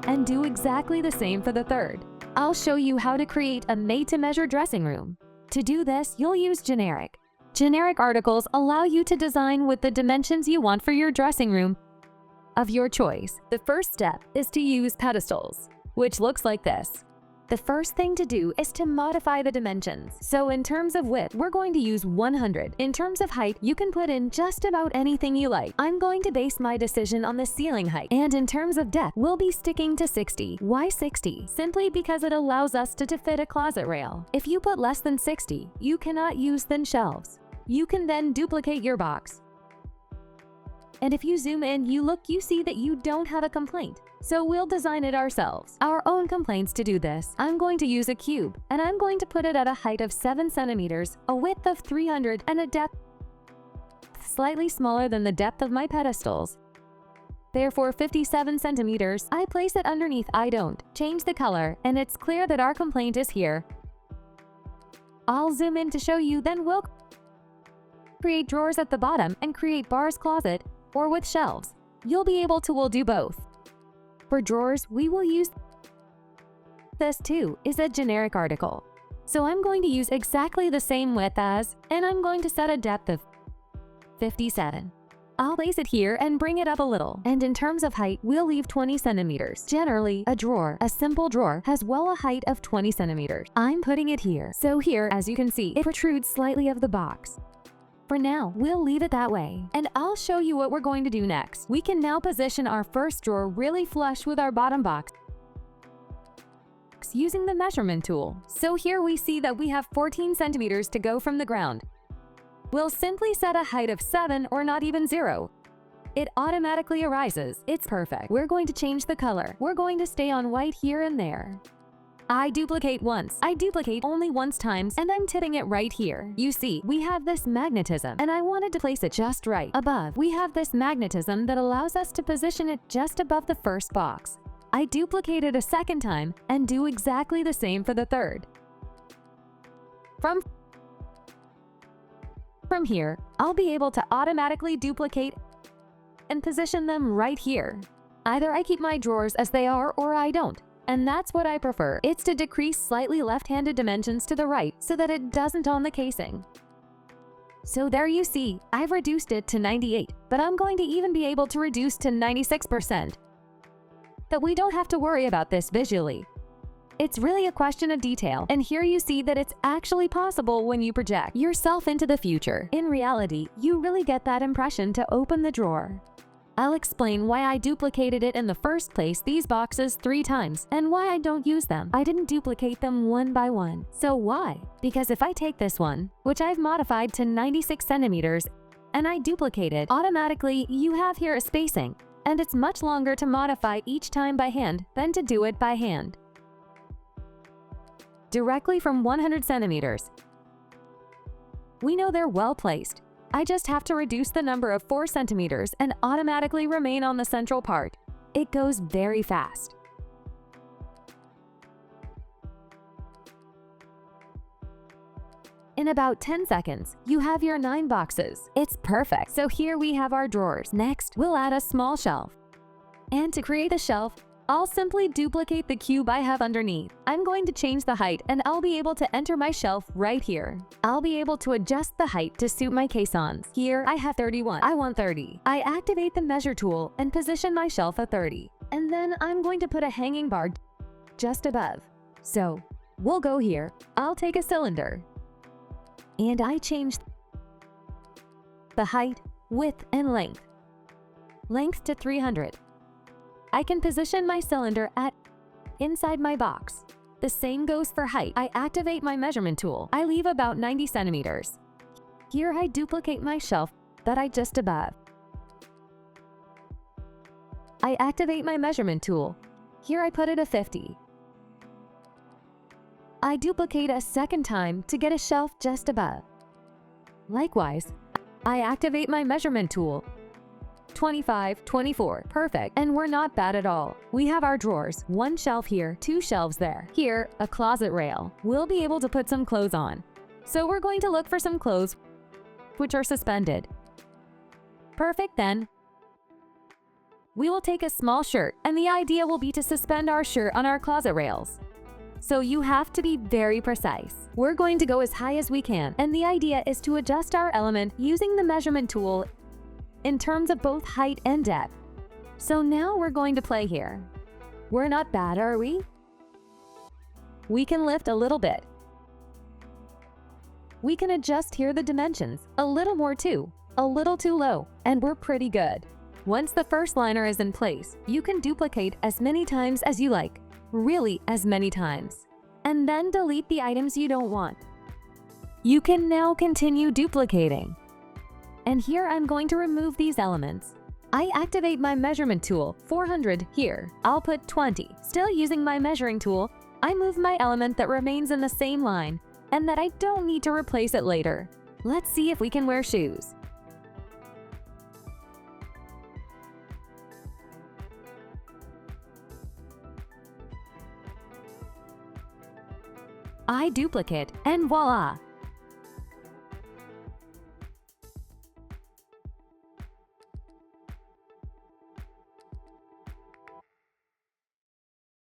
and do exactly the same for the third. I'll show you how to create a made-to-measure dressing room. To do this, you'll use generic. Generic articles allow you to design with the dimensions you want for your dressing room of your choice. The first step is to use pedestals, which looks like this. The first thing to do is to modify the dimensions. So in terms of width, we're going to use 100. In terms of height, you can put in just about anything you like. I'm going to base my decision on the ceiling height. And in terms of depth, we'll be sticking to 60. Why 60? Simply because it allows us to fit a closet rail. If you put less than 60, you cannot use thin shelves. You can then duplicate your box. And if you zoom in, you see that you don't have a complaint. So we'll design it ourselves. Our own complaints to do this. I'm going to use a cube, and I'm going to put it at a height of 7 centimeters, a width of 300, and a depth slightly smaller than the depth of my pedestals. Therefore 57 centimeters. I place it underneath. I don't change the color, and it's clear that our complaint is here. I'll zoom in to show you, then we'll create drawers at the bottom and create bars closet or with shelves. We'll do both. For drawers, we will use this too, is a generic article. So I'm going to use exactly the same width as, and I'm going to set a depth of 57. I'll place it here and bring it up a little. And in terms of height, we'll leave 20 centimeters. Generally, a simple drawer, has a height of 20 centimeters. I'm putting it here. So here, as you can see, it protrudes slightly of the box. For now, we'll leave it that way, and I'll show you what we're going to do next. We can now position our first drawer really flush with our bottom box using the measurement tool. So here we see that we have 14 centimeters to go from the ground. We'll simply set a height of 7 or not even 0. It automatically arises. It's perfect. We're going to change the color. We're going to stay on white here and there. I duplicate once. I duplicate only once times, and I'm tipping it right here. You see, we have this magnetism, and I wanted to place it just right above. We have this magnetism that allows us to position it just above the first box. I duplicate it a second time and do exactly the same for the third. From here, I'll be able to automatically duplicate and position them right here. Either I keep my drawers as they are or I don't. And that's what I prefer. It's to decrease slightly left-handed dimensions to the right so that it doesn't on the casing. So there you see, I've reduced it to 98, but I'm going to even be able to reduce to 96%. That we don't have to worry about this visually. It's really a question of detail, and here you see that it's actually possible when you project yourself into the future. In reality, you really get that impression to open the drawer. I'll explain why I duplicated it in the first place, these boxes 3 times, and why I don't use them. I didn't duplicate them one by one. So why? Because if I take this one, which I've modified to 96 centimeters, and I duplicate it, automatically you have here a spacing, and it's much longer to modify each time by hand than to do it by hand. Directly from 100 centimeters. We know they're well placed. I just have to reduce the number of 4 centimeters and automatically remain on the central part. It goes very fast. In about 10 seconds, you have your 9 boxes. It's perfect. So here we have our drawers. Next, we'll add a small shelf. And to create the shelf, I'll simply duplicate the cube I have underneath. I'm going to change the height, and I'll be able to enter my shelf right here. I'll be able to adjust the height to suit my caissons. Here I have 31. I want 30. I activate the measure tool and position my shelf at 30. And then I'm going to put a hanging bar just above. So we'll go here. I'll take a cylinder. And I change the height, width, and length. Length to 300. I can position my cylinder inside my box. The same goes for height. I activate my measurement tool. I leave about 90 centimeters. Here I duplicate my shelf that I just above. I activate my measurement tool. Here I put it at 50. I duplicate a second time to get a shelf just above. Likewise, I activate my measurement tool. 25, 24, perfect, and we're not bad at all. We have our drawers, 1 shelf here, 2 shelves there. Here, a closet rail. We'll be able to put some clothes on. So we're going to look for some clothes which are suspended. Perfect then. We will take a small shirt, and the idea will be to suspend our shirt on our closet rails. So you have to be very precise. We're going to go as high as we can, and the idea is to adjust our element using the measurement tool in terms of both height and depth. So now we're going to play here. We're not bad, are we? We can lift a little bit. We can adjust here the dimensions, a little more too, a little too low, and we're pretty good. Once the first liner is in place, you can duplicate as many times as you like, really as many times, and then delete the items you don't want. You can now continue duplicating. And here I'm going to remove these elements. I activate my measurement tool, 400 here. I'll put 20. Still using my measuring tool, I move my element that remains in the same line and that I don't need to replace it later. Let's see if we can wear shoes. I duplicate, and voila!